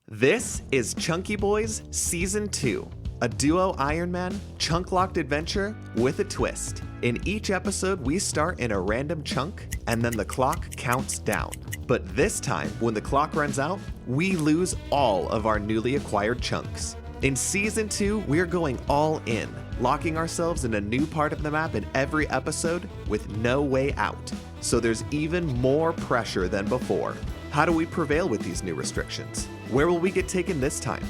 This is Chunky Boys Season 2, a duo Iron Man chunk-locked adventure with a twist. In each episode, we start in a random chunk, and then the clock counts down. But this time, when the clock runs out, we lose all of our newly acquired chunks. In Season 2, we're going all in, locking ourselves in a new part of the map in every episode with no way out. So there's even more pressure than before. How do we prevail with these new restrictions? Where will we get taken this time?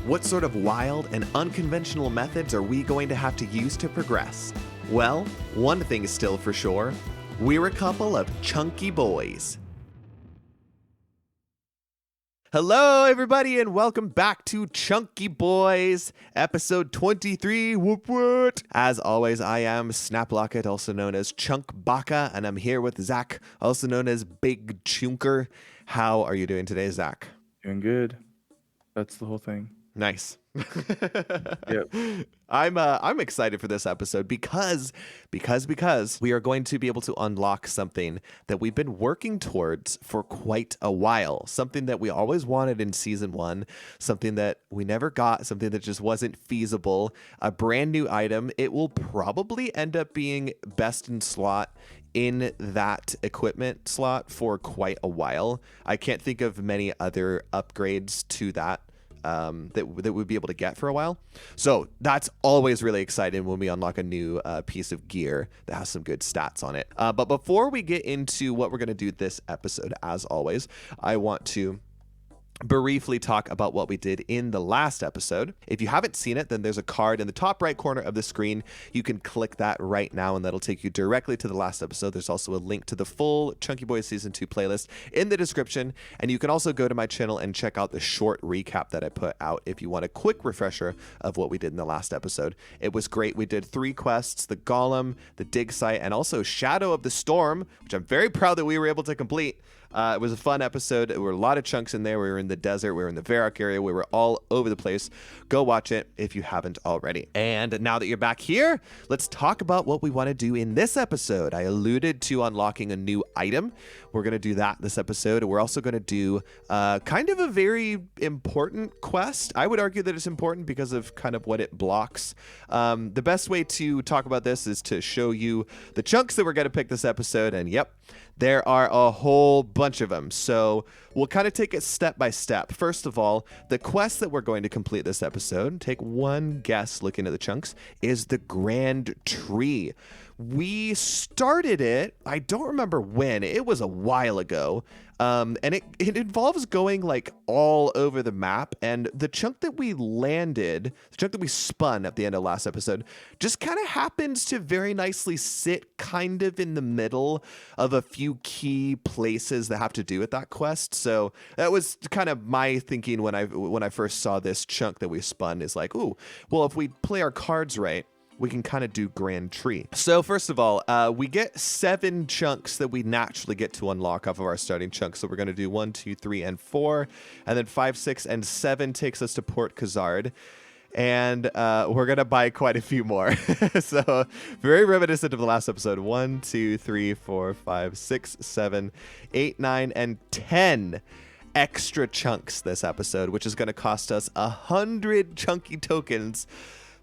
What sort of wild and unconventional methods are we going to have to use to progress? Well, one thing is still for sure. We're a couple of chunky boys. Hello, everybody, and welcome back to Chunky Boys, episode 23. Whoop whoop. As always, I am Snaplocket, also known as Chunk Baka, and I'm here with Zach, also known as Big Chunker. How are you doing today, Zach? Doing good. That's the whole thing. Nice. Yep. I'm excited for this episode because we are going to be able to unlock something that we've been working towards for quite a while. Something that we always wanted in season 1, something that we never got, something that just wasn't feasible, a brand new item. It will probably end up being best in slot in that equipment slot for quite a while. I can't think of many other upgrades to that that we'd be able to get for a while. So that's always really exciting when we unlock a new piece of gear that has some good stats on it. But before we get into what we're going to do this episode, as always, I want to briefly talk about what we did in the last episode. If you haven't seen it, then there's a card in the top right corner of the screen. You can click that right now and that'll take you directly to the last episode. There's also a link to the full Chunky Boys Season 2 playlist in the description. And you can also go to my channel and check out the short recap that I put out if you want a quick refresher of what we did in the last episode. It was great. We did 3 quests, the Golem, the Dig Site, and also Shadow of the Storm, which I'm very proud that we were able to complete. It was a fun episode. There were a lot of chunks in there. We were in the desert. We were in the Varrock area. We were all over the place. Go watch it if you haven't already. And now that you're back here, let's talk about what we want to do in this episode. I alluded to unlocking a new item. We're going to do that this episode. We're also going to do kind of a very important quest. I would argue that it's important because of kind of what it blocks. The best way to talk about this is to show you the chunks that we're going to pick this episode. And yep, there are a whole bunch of them. So we'll kind of take it step by step. First of all, the quest that we're going to complete this episode, take one guess looking at the chunks, is the Grand Tree. We started it, I don't remember when, it was a while ago, and it involves going like all over the map, and the chunk that we landed, the chunk that we spun at the end of last episode, just kind of happens to very nicely sit kind of in the middle of a few key places that have to do with that quest. So that was kind of my thinking when I first saw this chunk that we spun, is like, ooh, well, if we play our cards right, we can kind of do Grand Tree. So first of all, we get 7 chunks that we naturally get to unlock off of our starting chunks. So we're going to do 1, 2, 3, and 4. And then 5, 6, and 7 takes us to Port Khazard. And we're going to buy quite a few more. So very reminiscent of the last episode. 1, 2, 3, 4, 5, 6, 7, 8, 9, and 10 extra chunks this episode, which is going to cost us 100 chunky tokens.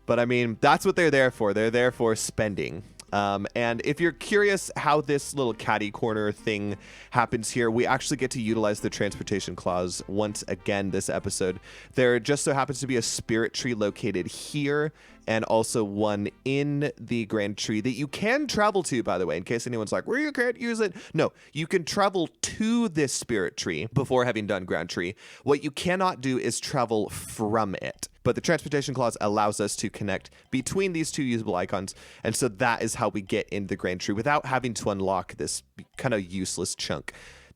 But I mean, that's what they're there for. They're there for spending. And if you're curious how this little catty corner thing happens here, we actually get to utilize the transportation clause once again this episode. There just so happens to be a spirit tree located here, and also one in the Grand Tree that you can travel to, by the way, in case anyone's like, well, you can't use it. No, you can travel to this spirit tree before having done Grand Tree. What you cannot do is travel from it. But the transportation clause allows us to connect between these 2 usable icons. And so that is how we get into the Grand Tree without having to unlock this kind of useless chunk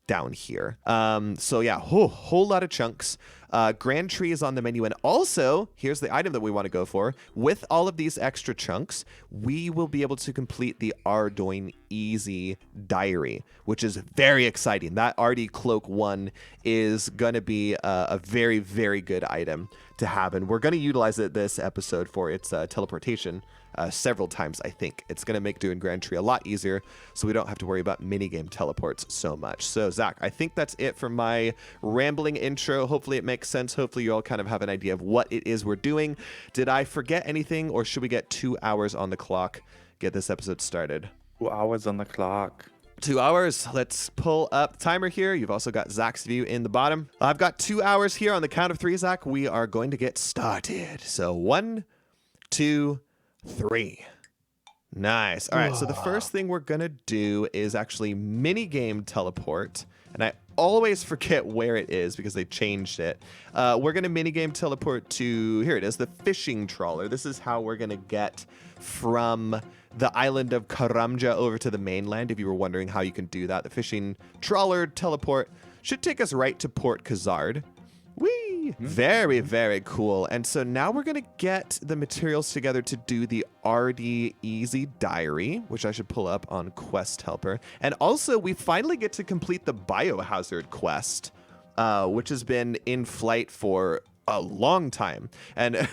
down here. So yeah, whole lot of chunks. Grand Tree is on the menu. And also, here's the item that we want to go for. With all of these extra chunks, we will be able to complete the Ardoin Easy Diary, which is very exciting. That Ardy Cloak 1 is going to be a very, very good item to have. And we're going to utilize it this episode for its teleportation several times, I think. It's going to make doing Grand Tree a lot easier, so we don't have to worry about minigame teleports so much. So, Zach, I think that's it for my rambling intro. Hopefully it makes makes sense. Hopefully you all kind of have an idea of what it is we're doing. Did I forget anything, or should we get 2 hours on the clock, get this episode started? 2 hours on the clock. 2 hours. Let's pull up timer here. You've also got Zach's view in the bottom. I've got 2 hours here on the count of 3, Zach. We are going to get started. So 1, 2, 3. Nice. All right. So the first thing we're going to do is actually mini game teleport. And I always forget where it is because they changed it. We're going to mini game teleport to, here it is, the fishing trawler. This is how we're going to get from the island of Karamja over to the mainland. If you were wondering how you can do that, the fishing trawler teleport should take us right to Port Khazard. Whee! Very, very cool. And so now we're going to get the materials together to do the Ardy Easy Diary, which I should pull up on Quest Helper. And also, we finally get to complete the Biohazard quest, which has been in flight for a long time. And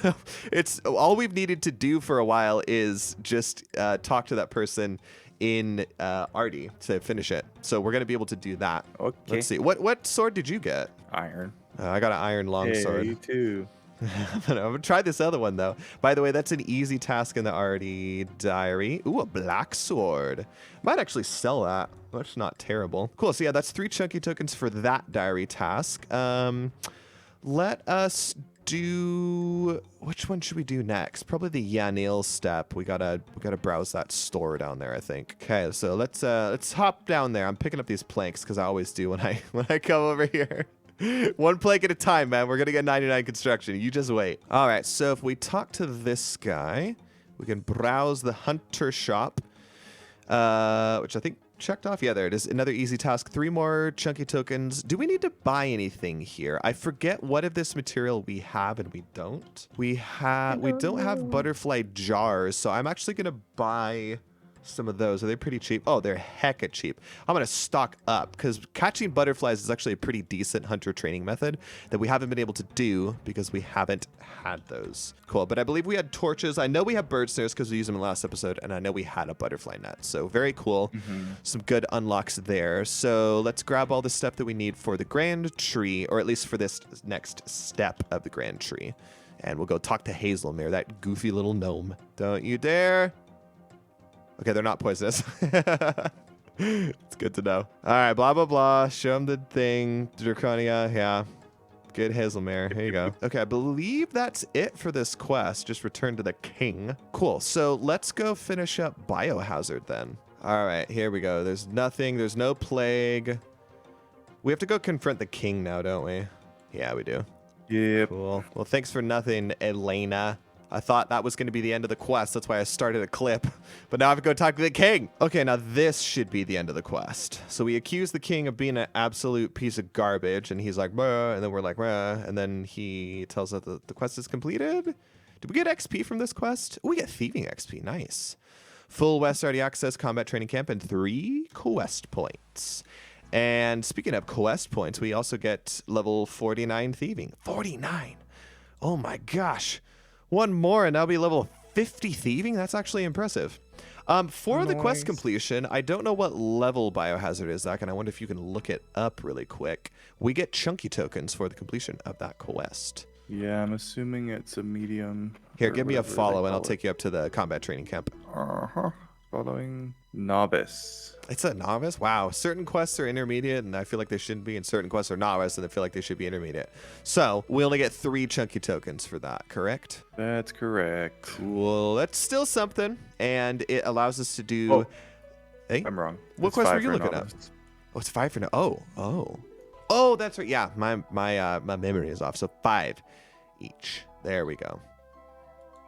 it's all we've needed to do for a while is just talk to that person in Ardy to finish it. So we're going to be able to do that. Okay. Let's see. What sword did you get? Iron. I got an iron longsword. Hey, you too. I'm gonna try this other one though. By the way, that's an easy task in the Ardy diary. Ooh, a black sword. Might actually sell that. That's not terrible. Cool. So yeah, that's 3 chunky tokens for that diary task. Let us do, which one should we do next? Probably the Yanil step. We gotta browse that store down there, I think. Okay, so let's hop down there. I'm picking up these planks because I always do when I come over here. 1 plank at a time, man. We're gonna get 99 construction. You just wait. All right, so if we talk to this guy, we can browse the hunter shop, which I think checked off. Yeah, there it is. Another easy task. 3 more chunky tokens. Do we need to buy anything here? I forget what of this material we have and we don't. We don't have butterfly jars, so I'm actually gonna buy some of those. Are they pretty cheap? Oh, they're hecka cheap. I'm gonna stock up because catching butterflies is actually a pretty decent hunter training method that we haven't been able to do because we haven't had those. Cool, but I believe we had torches. I know we have bird snares because we used them in the last episode, and I know we had a butterfly net. So very cool. Some good unlocks there. So let's grab all the stuff that we need for the grand tree, or at least for this next step of the grand tree. And we'll go talk to Hazeel, that goofy little gnome. Don't you dare. Okay, they're not poisonous. It's good to know. All right, blah, blah, blah. Show them the thing. Draconia, yeah. Good Hazelmare. Here you go. Okay, I believe that's it for this quest. Just return to the king. Cool. So let's go finish up Biohazard then. All right, here we go. There's nothing. There's no plague. We have to go confront the king now, don't we? Yeah, we do. Yep. Cool. Well, thanks for nothing, Elena. I thought that was going to be the end of the quest. That's why I started a clip. But now I have to go talk to the king. Okay, now this should be the end of the quest. So we accuse the king of being an absolute piece of garbage. And he's like, bruh. And then we're like, bruh. And then he tells us that the quest is completed. Did we get XP from this quest? Oh, we get thieving XP. Nice. Full West Ardy access, combat training camp, and 3 quest points. And speaking of quest points, we also get level 49 thieving. 49. Oh my gosh. 1 more and I'll be level 50 thieving. That's actually impressive. For the quest completion, I don't know what level Biohazard is, Zach, and I wonder if you can look it up really quick. We get chunky tokens for the completion of that quest. Yeah, I'm assuming it's a medium. Here, give me a follow and I'll take you up to the combat training camp. Following novice. It's a novice? Wow. Certain quests are intermediate, and I feel like they shouldn't be, and certain quests are novice, and I feel like they should be intermediate. So, we only get 3 chunky tokens for that, correct? That's correct. Cool. That's still something, and it allows us to do... Oh, hey? I'm wrong. What It's quest were 5 you for looking novice. at? Oh, it's 5 for no... Oh, that's right. Yeah, my memory is off. So 5 each. There we go.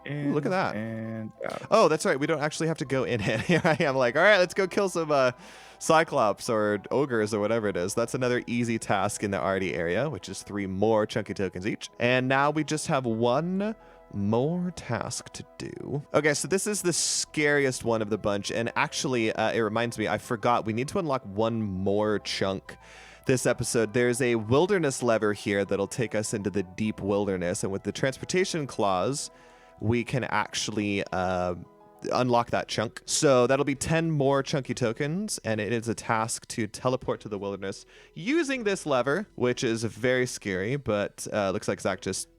Ooh, look at that. And out. Oh, that's right. We don't actually have to go in it. Here I am like, all right, let's go kill some Cyclops or ogres or whatever it is. That's another easy task in the Ardy area, which is 3 more chunky tokens each. And now we just have 1 more task to do. Okay, so this is the scariest one of the bunch. And actually, it reminds me, I forgot we need to unlock 1 more chunk this episode. There's a wilderness lever here that'll take us into the deep wilderness. And with the transportation clause, we can actually unlock that chunk. So that'll be 10 more chunky tokens, and it is a task to teleport to the wilderness using this lever, which is very scary, but looks like Zach just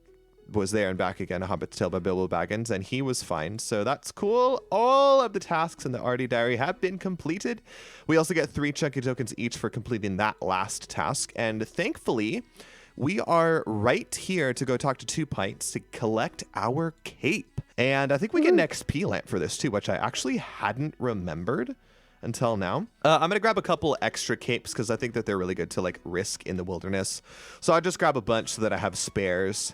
was there and back again, A Hobbit's Tale by Bilbo Baggins, and he was fine. So that's cool. All of the tasks in the Ardy Diary have been completed. We also get 3 chunky tokens each for completing that last task, and thankfully, we are right here to go talk to 2 Pints to collect our cape. And I think we get an XP lamp for this too, which I actually hadn't remembered until now. I'm going to grab a couple extra capes because I think that they're really good to like risk in the wilderness. So I'll just grab a bunch so that I have spares.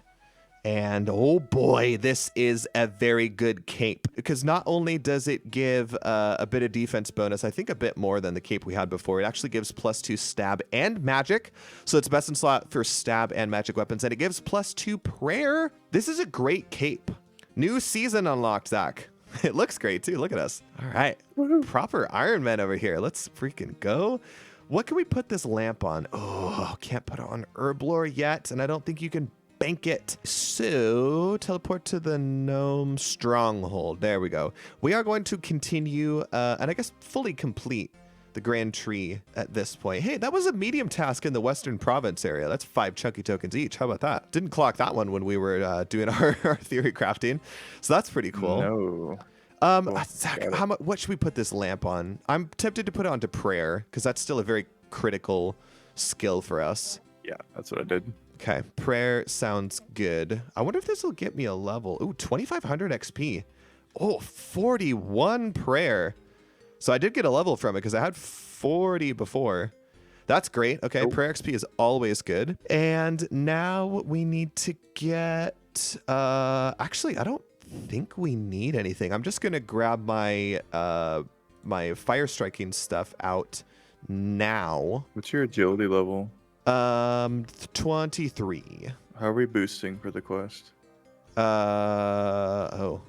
And oh boy, this is a very good cape because not only does it give a bit of defense bonus, I think a bit more than the cape we had before. It actually gives +2 stab and magic. So it's best in slot for stab and magic weapons. And it gives +2 prayer. This is a great cape. New season unlocked, Zach. It looks great too. Look at us. All right. Woohoo. Proper Iron Man over here. Let's freaking go. What can we put this lamp on? Oh, can't put it on Herblore yet. And I don't think you can bank it. So teleport to the gnome stronghold. There we go. We are going to continue and I guess fully complete the grand tree at this point. Hey, that was a medium task in the Western Province area. That's 5 chunky tokens each. How about that? Didn't clock that one when we were doing our theory crafting. So that's pretty cool. No. Zach, what should we put this lamp on? I'm tempted to put it onto prayer because that's still a very critical skill for us. Yeah, that's what I did. Okay, prayer sounds good. I wonder if this will get me a level. Ooh, 2,500 XP. Oh, 41 prayer. So I did get a level from it because I had 40 before. That's great. Okay, prayer XP is always good. And now we need to get... actually, I don't think we need anything. I'm just going to grab my my fire striking stuff out now. What's your agility level? 23. How are we boosting for the quest? Uh-oh.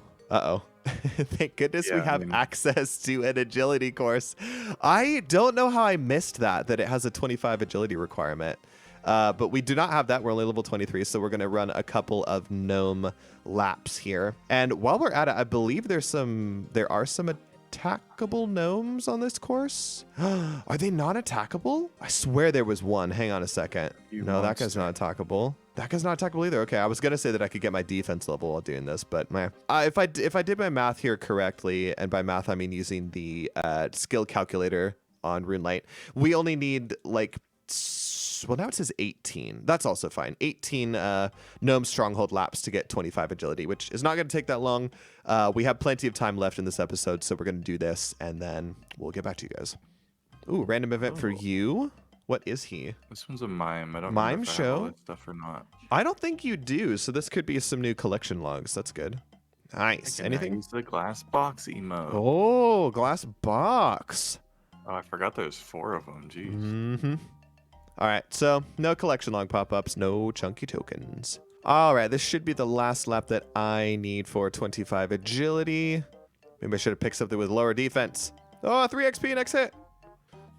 Thank goodness we have access to an agility course. I don't know how I missed that it has a 25 agility requirement. But we do not have that. We're only level 23, so we're going to run a couple of gnome laps here. And while we're at it, I believe there are some attackable gnomes on this course. Are they not attackable? I swear there was one. Hang on a second. No, that guy's not attackable. That guy's not attackable either. Okay, I was gonna say that I could get my defense level while doing this, but if I did my math here correctly, and by math I mean using the skill calculator on Runelight, we only need like, well, now it says 18. That's also fine. 18 gnome stronghold laps to get 25 agility, which is not going to take that long. We have plenty of time left in this episode, so we're going to do this, and then we'll get back to you guys. Ooh, random event for you. What is he? This one's a mime. I don't Mime know if I show? have all that stuff or not. I don't think you do, so this could be some new collection logs. That's good. Nice. Anything? Use the glass box emote. Oh, glass box. Oh, I forgot there's 4 of them. Jeez. Mm-hmm. All right, so no collection log pop-ups, no chunky tokens. All right, this should be the last lap that I need for 25 agility. Maybe I should have picked something with lower defense. Oh, 3 XP next hit.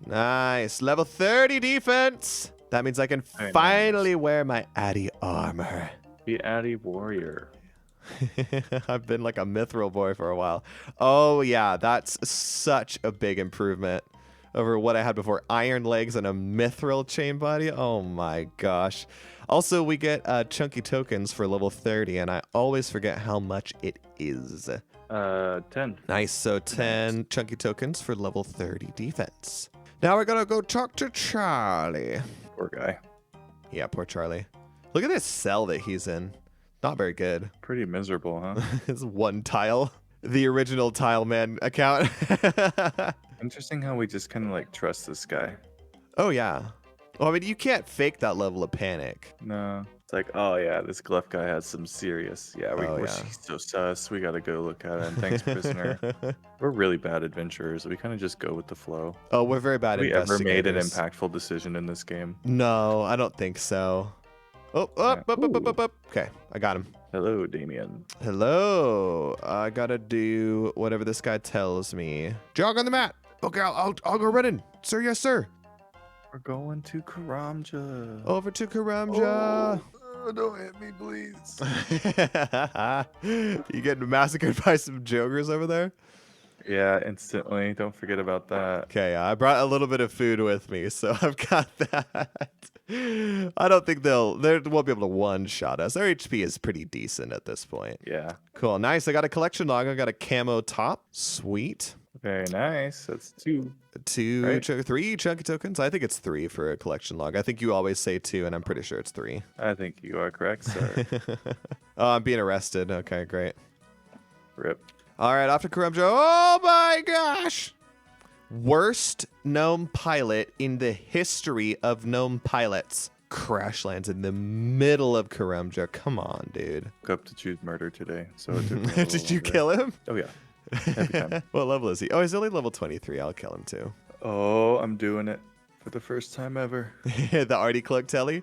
Nice. Level 30 defense. That means I can finally wear my Addy armor. The Addy warrior. I've been like a mithril boy for a while. Oh, yeah, that's such a big improvement over what I had before. Iron legs and a mithril chain body. Oh my gosh. Also, we get chunky tokens for level 30, and I always forget how much it is. 10. Nice. So 10 chunky tokens for level 30 defense. Now we're gonna go talk to Charlie. Poor guy. Yeah, poor Charlie. Look at this cell that he's in. Not very good. Pretty miserable, huh? It's one tile. The original Tile Man account. Interesting how we just kind of like trust this guy. Oh, yeah. Well, I mean, you can't fake that level of panic. No. It's like, oh yeah, this glyph guy has some serious. Yeah, he's so sus. We gotta go look at him. Thanks, prisoner. We're really bad adventurers. We kind of just go with the flow. Oh, we're very bad Have we ever made an investigators. impactful decision in this game? No, I don't think so. Oh, up. Okay, I got him. Hello, Damien. Hello. I gotta do whatever this guy tells me. Jog on the mat. Okay, I'll go running. Sir, yes, sir. We're going to Karamja. Over to Karamja. Oh, don't hit me, please. You getting massacred by some jokers over there? Yeah, instantly. Don't forget about that. Okay, I brought a little bit of food with me, so I've got that. I don't think they won't be able to one-shot us. Our HP is pretty decent at this point. Yeah. Cool, nice. I got a collection log. I got a camo top. Sweet. Very nice. That's 2. 2, Right. 3 chunky tokens. I think it's 3 for a collection log. I think you always say 2, and I'm pretty sure it's 3. I think you are correct, sir. Oh, I'm being arrested. Okay, great. Rip. All right, off to Karamja. Oh my gosh! Worst gnome pilot in the history of gnome pilots. Crash lands in the middle of Karamja. Come on, dude. Woke up to choose murder today, so it took me a little Did you longer. kill him? Oh, yeah. Every time. What level is he? Oh, he's only level 23. I'll kill him too. Oh, I'm doing it for the first time ever. The Ardy cloak telly?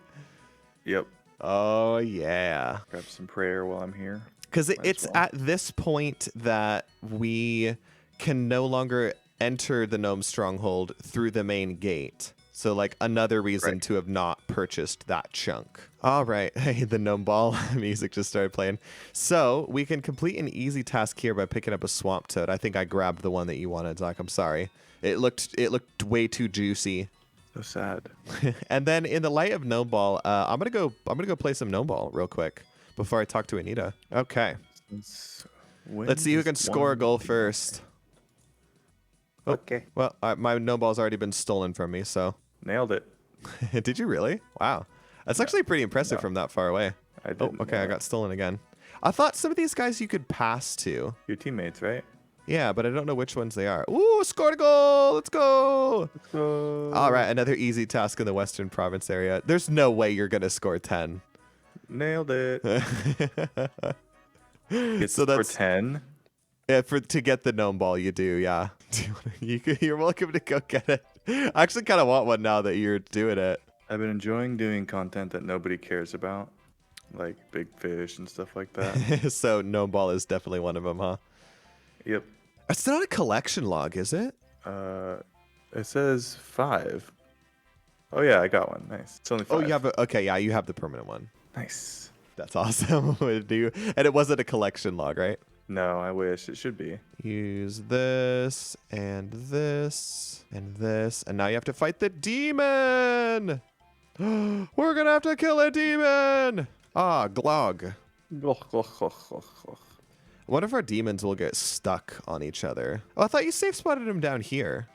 Yep. Oh, yeah. Grab some prayer while I'm here. Because Might as it's well. at this point that we can no longer enter the gnome stronghold through the main gate. So, like, another reason Right. to have not purchased that chunk. All right. Hey, the gnome ball music just started playing. So, we can complete an easy task here by picking up a swamp toad. I think I grabbed the one that you wanted, Zach. I'm sorry. It looked way too juicy. So sad. And then in the light of gnome ball, I'm gonna go play some gnome ball real quick before I talk to Anita. Okay. Let's see who can score a goal first. Oh, Okay. well, my gnome ball's already been stolen from me, so. Nailed it. Did you really? Wow. That's actually pretty impressive No. from that far away. I did. Oh, okay, I got stolen again. I thought some of these guys you could pass to. Your teammates, right? Yeah, but I don't know which ones they are. Ooh, scored a goal! Let's go! Let's go. All right, another easy task in the Western Province area. There's no way you're going to score 10. Nailed it. It's So for that's 10. yeah, to get the gnome ball, you do, yeah. You're welcome to go get it. I actually kind of want one now that you're doing it. I've been enjoying doing content that nobody cares about, like big fish and stuff like that. So gnome ball is definitely one of them, huh? Yep. It's not a collection log, is it? It says 5. Oh yeah, I got one. Nice. It's only 5. Oh, you have okay, yeah, you have the permanent one. Nice. That's awesome. And it wasn't a collection log, right? No, I wish it should be. Use this and this and this, and now you have to fight the demon. We're gonna have to kill a demon. Ah, glog. What if our demons will get stuck on each other? Oh, I thought you safe spotted him down here.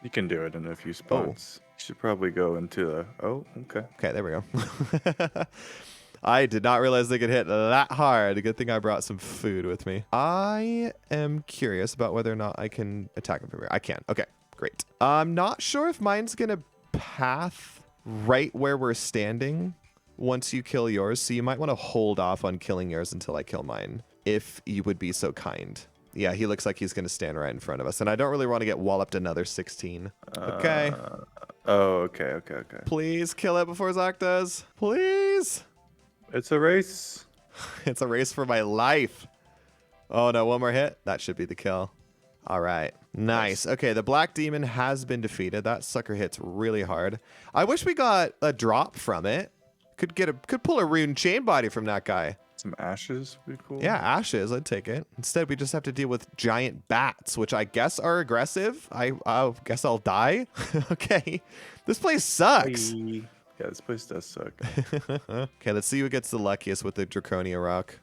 You can do it in a few spots. You should probably go into the. Oh, okay. Okay, there we go. I did not realize they could hit that hard. Good thing I brought some food with me. I am curious about whether or not I can attack him from here. I can. Okay, great. I'm not sure if mine's going to path right where we're standing once you kill yours, so you might want to hold off on killing yours until I kill mine, if you would be so kind. Yeah, he looks like he's going to stand right in front of us, and I don't really want to get walloped another 16. Okay. Oh, okay. Please kill it before Zach does. Please. It's a race. It's a race for my life. Oh, no, one more hit. That should be the kill. All right. Nice. Okay, the black demon has been defeated. That sucker hits really hard. I wish we got a drop from it. Could pull a rune chain body from that guy. Some ashes would be cool. Yeah, ashes. I'd take it. Instead, we just have to deal with giant bats, which I guess are aggressive. I guess I'll die. Okay. This place sucks. Bye. Yeah, this place does suck. Okay, let's see who gets the luckiest with the Draconia rock.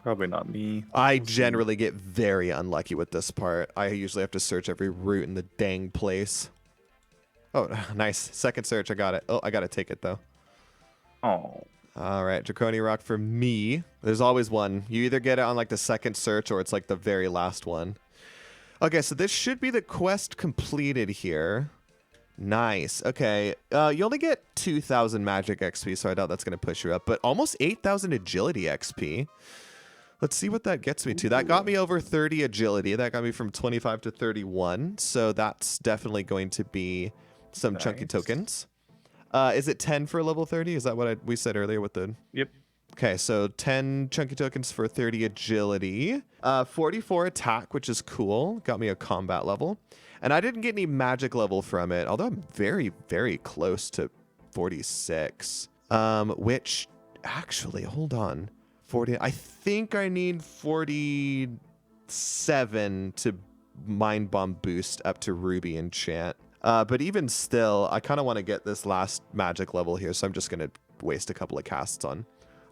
Probably not me. I generally get very unlucky with this part. I usually have to search every route in the dang place. Oh, nice. Second search. I got it. Oh, I got to take it, though. Oh. All right, Draconia rock for me. There's always one. You either get it on like the second search or it's like the very last one. Okay, so this should be the quest completed here. Nice. Okay. You only get 2,000 magic XP, so I doubt that's going to push you up, but almost 8,000 agility XP. Let's see what that gets me to. That got me over 30 agility. That got me from 25 to 31, so that's definitely going to be some chunky tokens. Is it 10 for level 30? Is that what we said earlier with the... Yep. Okay, so 10 chunky tokens for 30 agility. 44 attack, which is cool. Got me a combat level. And I didn't get any magic level from it, although I'm very, very close to 46. which actually, hold on. 40. I think I need 47 to mind bomb boost up to Ruby enchant. But even still, I kind of want to get this last magic level here, so I'm just going to waste a couple of casts on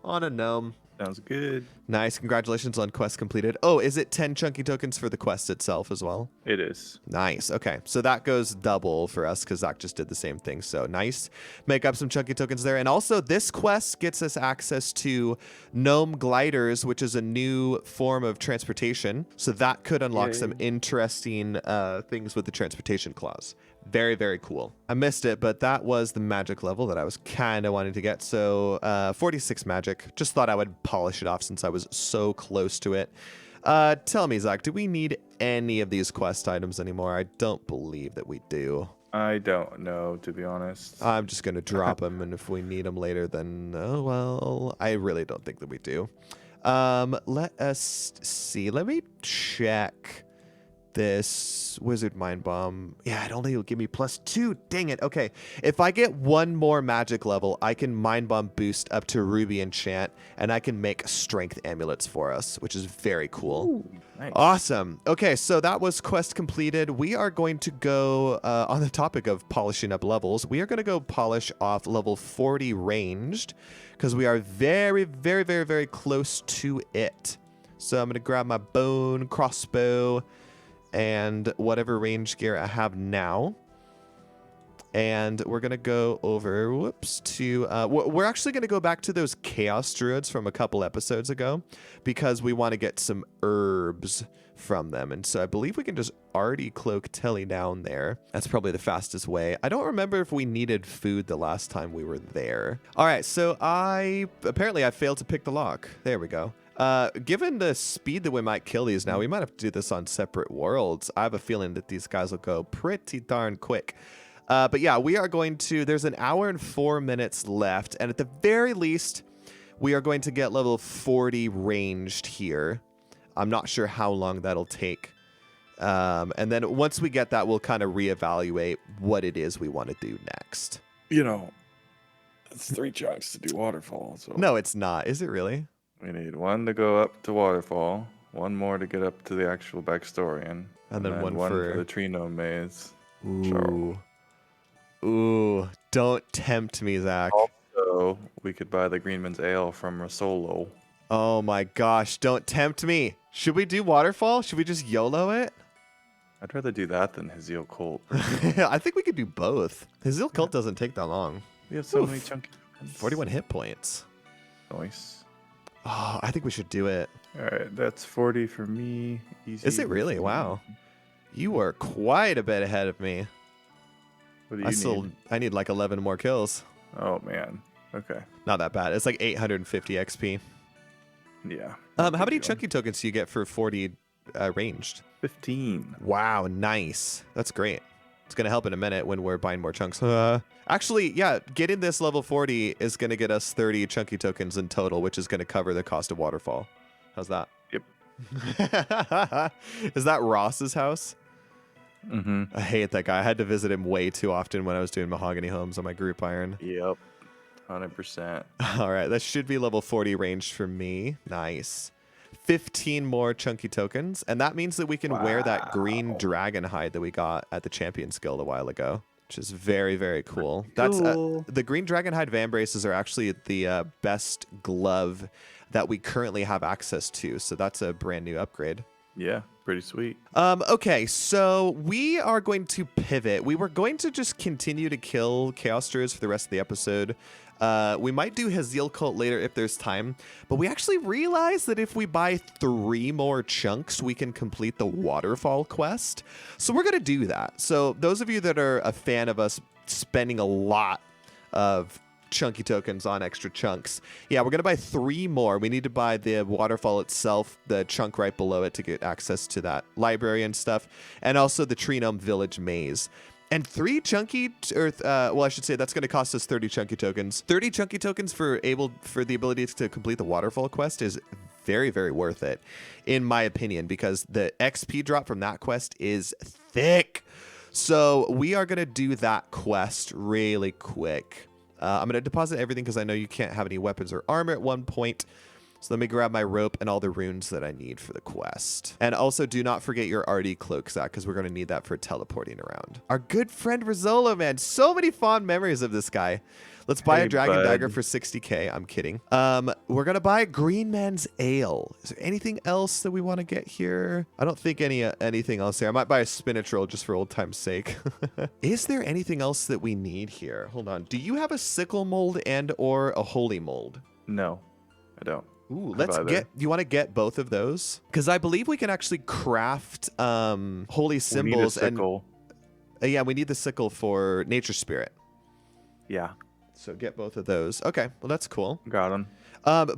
a gnome. Sounds good. Nice. Congratulations on quest completed. Oh, is it 10 chunky tokens for the quest itself as well? It is. Nice. Okay. So that goes double for us because Zach just did the same thing. So nice. Make up some chunky tokens there. And also this quest gets us access to gnome gliders, which is a new form of transportation. So that could unlock some interesting things with the transportation clause. Very, very cool. I missed it, but that was the magic level that I was kind of wanting to get. So 46 magic. Just thought I would polish it off since I was so close to it. Tell me, Zach, do we need any of these quest items anymore? I don't believe that we do. I don't know, to be honest. I'm just going to drop them, and if we need them later, then, oh, well, I really don't think that we do. Let us see. Let me check this wizard mind bomb. Yeah, it only will give me +2. Dang it. Okay, if I get one more magic level, I can mind bomb boost up to Ruby enchant, and I can make strength amulets for us, which is very cool. Ooh, nice. Awesome. Okay, so that was quest completed. We are going to go on the topic of polishing up levels. We are going to go polish off level 40 ranged because we are very, very, very, very close to it. So I'm going to grab my bone crossbow and whatever range gear I have now. And we're going to go over, to, we're actually going to go back to those chaos druids from a couple episodes ago because we want to get some herbs from them. And so I believe we can just Ardy cloak Telly down there. That's probably the fastest way. I don't remember if we needed food the last time we were there. All right, so apparently I failed to pick the lock. There we go. Given the speed that we might kill these now, we might have to do this on separate worlds. I have a feeling that these guys will go pretty darn quick. But yeah, we are going to, there's an hour and 4 minutes left. And at the very least, we are going to get level 40 ranged here. I'm not sure how long that'll take. And then once we get that, we'll kind of reevaluate what it is we want to do next. You know, it's 3 chunks to do Waterfall. So no, it's not. Is it really? We need 1 to go up to Waterfall, 1 more to get up to the actual backstory, and then one for the tree gnome maze. Ooh. Ooh, don't tempt me, Zach. Also, we could buy the Greenman's Ale from Rasolo. Oh my gosh, don't tempt me. Should we do Waterfall? Should we just YOLO it? I'd rather do that than Hazeel Cult. I think we could do both. Hazeel Cult doesn't take that long. We have so many chunky tokens. 41 hit points. Nice. Oh, I think we should do it. All right, that's 40 for me. Easy. Is it really? Wow. You are quite a bit ahead of me. What do you need? I need like 11 more kills. Oh, man. Okay. Not that bad. It's like 850 XP. Yeah. How many chunky tokens do you get for 40 ranged? 15. Wow, nice. That's great. It's going to help in a minute when we're buying more chunks. Actually, yeah, getting this level 40 is going to get us 30 chunky tokens in total, which is going to cover the cost of Waterfall. How's that? Yep. Is that Ross's house? Mm-hmm. I hate that guy. I had to visit him way too often when I was doing mahogany homes on my group iron. Yep. 100%. All right, that should be level 40 ranged for me. Nice. 15 more chunky tokens, and that means that we can wear that green dragon hide that we got at the Champions Guild a while ago, which is very, very cool. That's the green dragon hide vambraces are actually the best glove that we currently have access to, so that's a brand new upgrade. Yeah, pretty sweet. Okay, so we are going to pivot. We were going to just continue to kill Chaos Druids for the rest of the episode. We might do Hazeel Cult later if there's time, but we actually realized that if we buy 3 more chunks, we can complete the Waterfall quest. So we're going to do that. So those of you that are a fan of us spending a lot of chunky tokens on extra chunks, yeah, we're going to buy 3 more. We need to buy the Waterfall itself, the chunk right below it to get access to that library and stuff, and also the Tree Gnome Village maze. And 3 chunky, well, I should say that's going to cost us 30 chunky tokens. 30 chunky tokens for the ability to complete the Waterfall quest is very, very worth it, in my opinion, because the XP drop from that quest is thick. So we are going to do that quest really quick. I'm going to deposit everything because I know you can't have any weapons or armor at one point. So let me grab my rope and all the runes that I need for the quest. And also do not forget your Ardy cloak, Zach, because we're going to need that for teleporting around. Our good friend Rizzolo, man. So many fond memories of this guy. Let's buy a dragon dagger for 60k. I'm kidding. We're going to buy Green Man's Ale. Is there anything else that we want to get here? I don't think anything else here. I might buy a spinach roll just for old time's sake. Is there anything else that we need here? Hold on. Do you have a sickle mold and or a holy mold? No, I don't. Ooh, you want to get both of those? Because I believe we can actually craft holy symbols. We need a sickle. And yeah, we need the sickle for nature spirit. Yeah. So get both of those. Okay, well that's cool. Got them.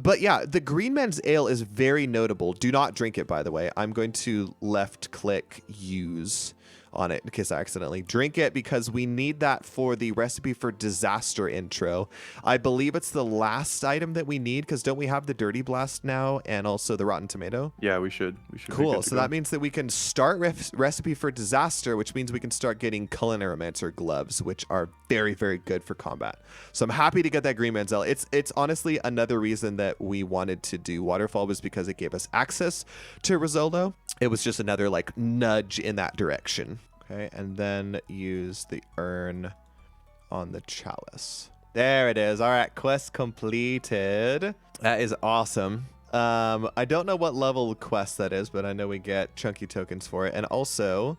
But yeah, the Green Man's Ale is very notable. Do not drink it, by the way. I'm going to left click use on it in case I accidentally drink it because we need that for the recipe for disaster intro. I believe it's the last item that we need because don't we have the Dirty Blast now and also the Rotten Tomato? Yeah, we should. Cool. So that means that we can start recipe for disaster, which means we can start getting Culinaromancer gloves, which are very, very good for combat. So I'm happy to get that Green Man's Ale. It's honestly another reason that we wanted to do Waterfall was because it gave us access to Rizzolo. It was just another like nudge in that direction. Okay, and then use the urn on the chalice. There it is. All right, quest completed. That is awesome. I don't know what level quest that is, but I know we get chunky tokens for it. And also,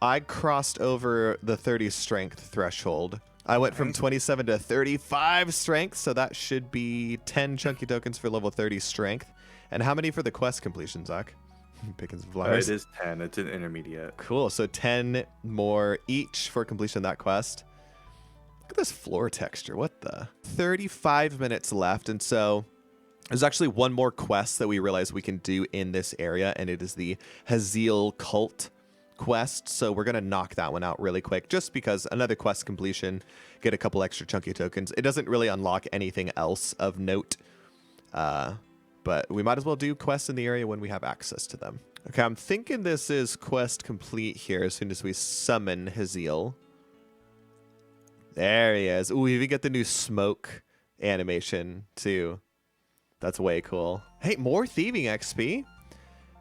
I crossed over the 30 strength threshold. I went from 27 to 35 strength, so that should be 10 chunky tokens for level 30 strength. And how many for the quest completion, Zach? Picking some flowers. It is 10. It's an intermediate. Cool. So 10 more each for completion of that quest. Look at this floor texture. What the? 35 minutes left. And so there's actually one more quest that we realize we can do in this area, and it is the Hazeel cult quest. So we're going to knock that one out really quick just because another quest completion, get a couple extra chunky tokens. It doesn't really unlock anything else of note. But we might as well do quests in the area when we have access to them. Okay, I'm thinking this is quest complete here as soon as we summon Hazeel. There he is. Ooh, we even get the new smoke animation too. That's way cool. Hey, more thieving XP.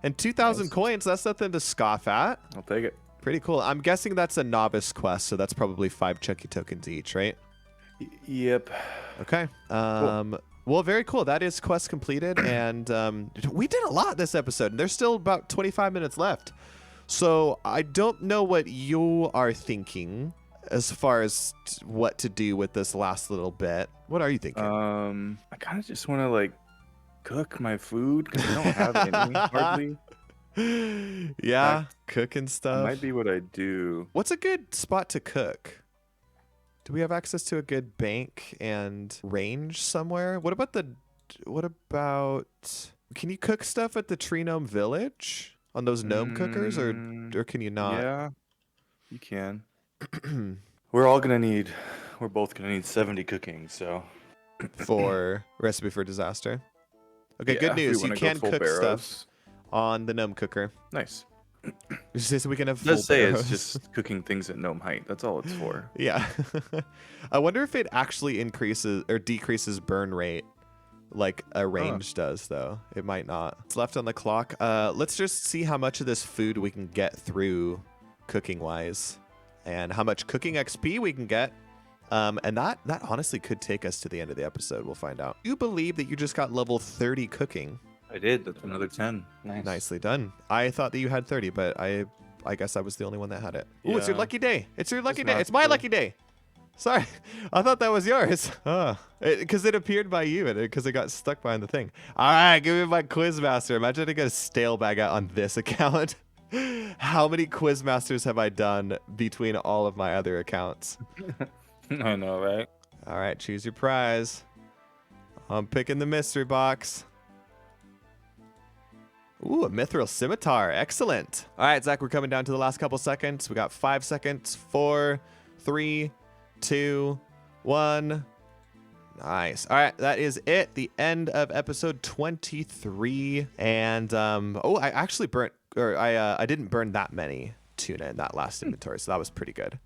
And 2,000 coins, that's nothing to scoff at. I'll take it. Pretty cool. I'm guessing that's a novice quest, so that's probably 5 chunky tokens each, right? Yep. Okay. Cool. Well, very cool. That is quest completed, and we did a lot this episode, and there's still about 25 minutes left. So I don't know what you are thinking as far as what to do with this last little bit. What are you thinking? I kind of just want to like cook my food because I don't have any hardly. Yeah, cooking stuff. Might be what I do. What's a good spot to cook? Do we have access to a good bank and range somewhere? What about can you cook stuff at the Tree Gnome Village on those gnome cookers or can you not? Yeah, you can. We're both gonna need 70 cooking, so for recipe for disaster. Okay, yeah, good news. You can cook barrows. stuff on the gnome cooker. Nice. So we can have. Let's say barrows. it's just cooking things at gnome height. That's all it's for. Yeah. I wonder if it actually increases or decreases burn rate like a range does, though. It might not. It's left on the clock. Let's just see how much of this food we can get through cooking wise and how much cooking XP we can get. And that honestly could take us to the end of the episode. We'll find out. You believe that you just got level 30 cooking. I did. That's another 10. Nice. Nicely done. I thought that you had 30, but I guess I was the only one that had it. Ooh, it's your lucky day. It's your lucky day. It's my lucky day. Sorry. I thought that was yours. Because it appeared by you because it got stuck behind the thing. All right, give me my Quizmaster. Imagine I get a stale bag out on this account. How many Quizmasters have I done between all of my other accounts? I know, right? All right, choose your prize. I'm picking the mystery box. Ooh, a mithril scimitar. Excellent. All right, Zach, we're coming down to the last couple seconds. We got 5 seconds. 4, 3, 2, 1. Nice. All right, that is it. The end of episode 23. And I actually I didn't burn that many tuna in that last inventory, so that was pretty good.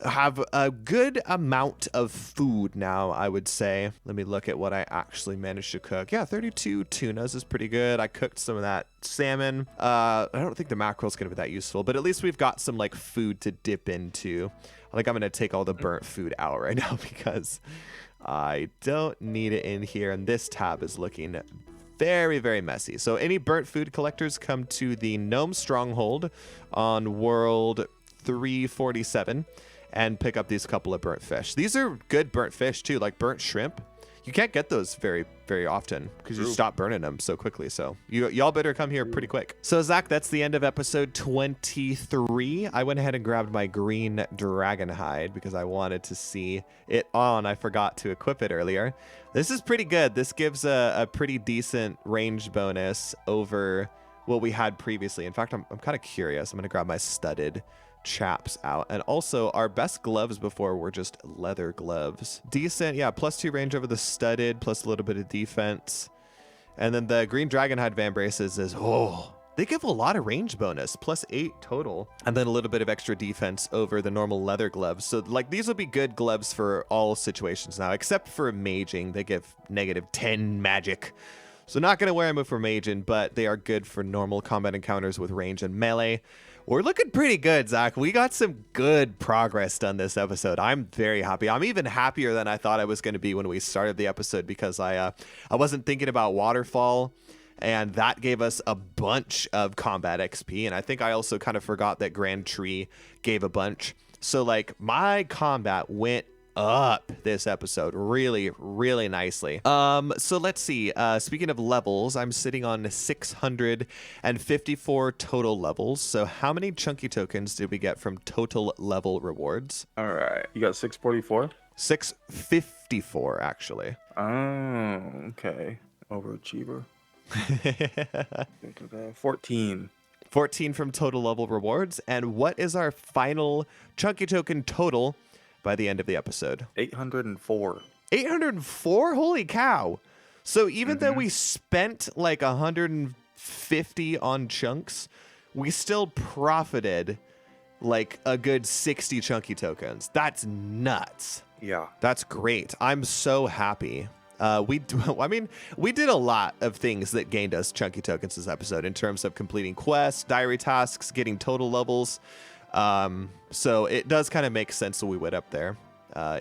have a good amount of food now, I would say. Let me look at what I actually managed to cook. Yeah, 32 tunas is pretty good. I cooked some of that salmon. I don't think the mackerel is going to be that useful, but at least we've got some like food to dip into. I think I'm going to take all the burnt food out right now because I don't need it in here. And this tab is looking very, very messy. So any burnt food collectors come to the Gnome Stronghold on World 347 and pick up these couple of burnt fish. These are good burnt fish too, like burnt shrimp. You can't get those very, very often because you stop burning them so quickly. So y'all better come here pretty quick. So Zach, that's the end of episode 23. I went ahead and grabbed my green dragon hide because I wanted to see it on. I forgot to equip it earlier. This is pretty good. This gives a pretty decent range bonus over what we had previously. In fact, I'm kind of curious. I'm going to grab my studded chaps out, and also our best gloves before were just leather gloves. Decent, yeah, +2 range over the studded, plus a little bit of defense. And then the green dragonhide van braces is, they give a lot of range bonus, +8 total, and then a little bit of extra defense over the normal leather gloves. So like these will be good gloves for all situations now, except for maging. They give -10 magic. So not going to wear them for maging, but they are good for normal combat encounters with range and melee. We're looking pretty good, Zach. We got some good progress done this episode. I'm very happy. I'm even happier than I thought I was going to be when we started the episode because I wasn't thinking about Waterfall, and that gave us a bunch of combat XP. And I think I also kind of forgot that Grand Tree gave a bunch. So like my combat went up this episode really, really nicely. So let's see. Speaking of levels, I'm sitting on 654 total levels. So how many chunky tokens did we get from total level rewards? All right, you got 644. 654 actually. Oh, okay. Overachiever. 14 from total level rewards. And what is our final chunky token total by the end of the episode? 804. 804? Holy cow. So even though we spent like 150 on chunks, we still profited like a good 60 chunky tokens. That's nuts. Yeah. That's great. I'm so happy. We did a lot of things that gained us chunky tokens this episode in terms of completing quests, diary tasks, getting total levels. So it does kind of make sense that we went up there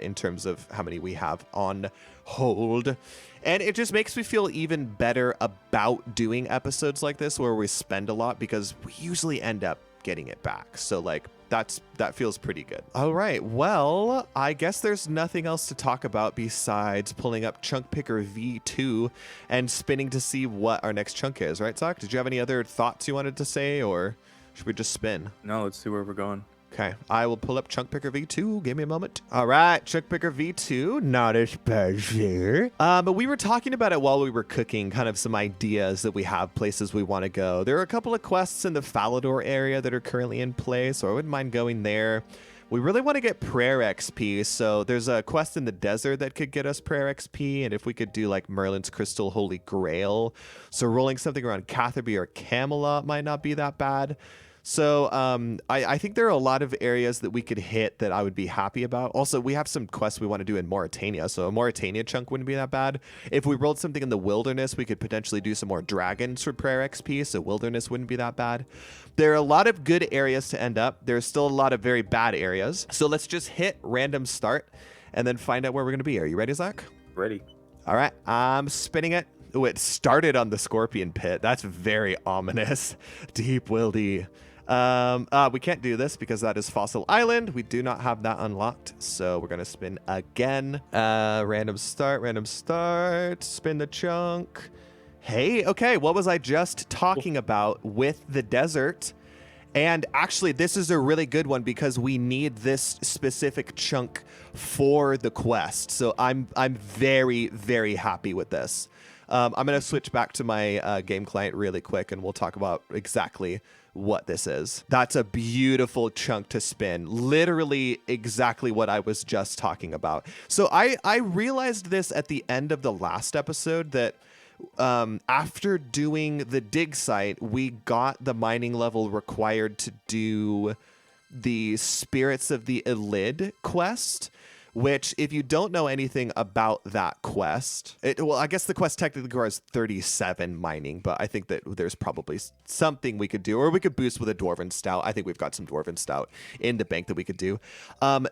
in terms of how many we have on hold. And it just makes me feel even better about doing episodes like this where we spend a lot because we usually end up getting it back. So like that feels pretty good. All right. Well, I guess there's nothing else to talk about besides pulling up Chunk Picker V2 and spinning to see what our next chunk is. Right, Zach? Did you have any other thoughts you wanted to say, or should we just spin? No, let's see where we're going. Okay, I will pull up Chunk Picker V2. Give me a moment. All right, Chunk Picker V2. Not as bad. But we were talking about it while we were cooking, kind of some ideas that we have, places we want to go. There are a couple of quests in the Falador area that are currently in play, so I wouldn't mind going there. We really want to get prayer XP, so there's a quest in the desert that could get us prayer XP, and if we could do like Merlin's Crystal Holy Grail, so rolling something around Catherby or Camelot might not be that bad. So I think there are a lot of areas that we could hit that I would be happy about. Also, we have some quests we want to do in Mauritania, so a Mauritania chunk wouldn't be that bad. If we rolled something in the wilderness, we could potentially do some more dragons for prayer XP, so wilderness wouldn't be that bad. There are a lot of good areas to end up. There's still a lot of very bad areas. So let's just hit random start and then find out where we're going to be. Are you ready, Zach? Ready. All right, I'm spinning it. Oh, it started on the scorpion pit. That's very ominous. Deep wildy. We can't do this because that is Fossil Island. We do not have that unlocked, so we're gonna spin again. Random start, spin the chunk. Hey, okay, what was I just talking about with the desert? And actually, this is a really good one because we need this specific chunk for the quest. So I'm very, very happy with this. I'm going to switch back to my game client really quick, and we'll talk about exactly what this is. That's a beautiful chunk to spin. Literally exactly what I was just talking about. So I realized this at the end of the last episode that after doing the dig site, we got the mining level required to do the Spirits of the Elid quest, which, if you don't know anything about that quest, well, I guess the quest technically requires 37 mining, but I think that there's probably something we could do, or we could boost with a Dwarven Stout. I think we've got some Dwarven Stout in the bank that we could do.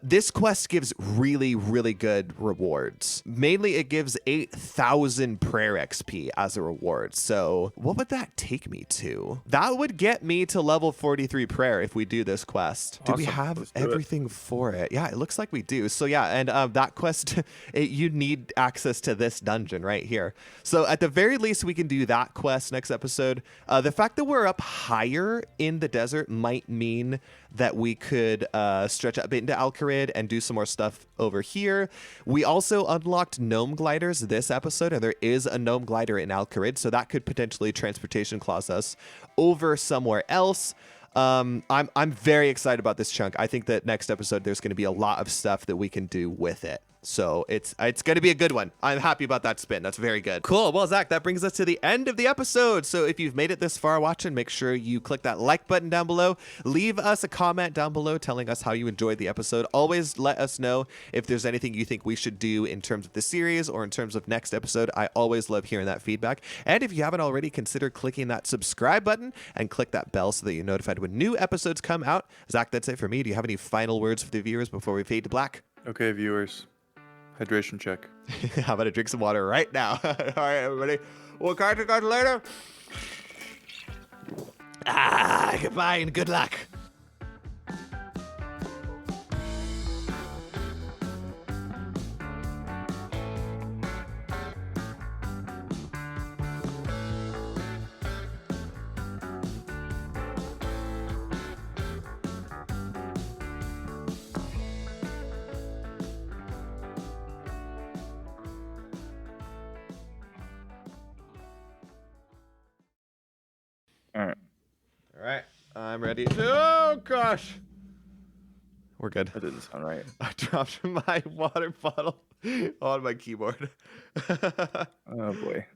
This quest gives really, really good rewards. Mainly, it gives 8,000 prayer XP as a reward. So what would that take me to? That would get me to level 43 prayer if we do this quest. Awesome. Do we have everything for it? Yeah, it looks like we do. So yeah, and that quest, you need access to this dungeon right here. So at the very least, we can do that quest next episode. The fact that we're up higher in the desert might mean that we could stretch up into Alcarid and do some more stuff over here. We also unlocked gnome gliders this episode, and there is a gnome glider in Alcarid, so that could potentially transportation clause us over somewhere else. I'm very excited about this chunk. I think that next episode there's going to be a lot of stuff that we can do with it. So it's going to be a good one. I'm happy about that spin. That's very good. Cool. Well, Zach, that brings us to the end of the episode. So if you've made it this far watching, make sure you click that like button down below. Leave us a comment down below telling us how you enjoyed the episode. Always let us know if there's anything you think we should do in terms of the series or in terms of next episode. I always love hearing that feedback. And if you haven't already, consider clicking that subscribe button and click that bell so that you're notified when new episodes come out. Zach, that's it for me. Do you have any final words for the viewers before we fade to black? Okay, viewers. Hydration check. How about I drink some water right now? All right, everybody. We'll catch you guys later. Goodbye and good luck. All right. I'm ready. Oh, gosh. We're good. That didn't sound right. I dropped my water bottle on my keyboard. Oh, boy.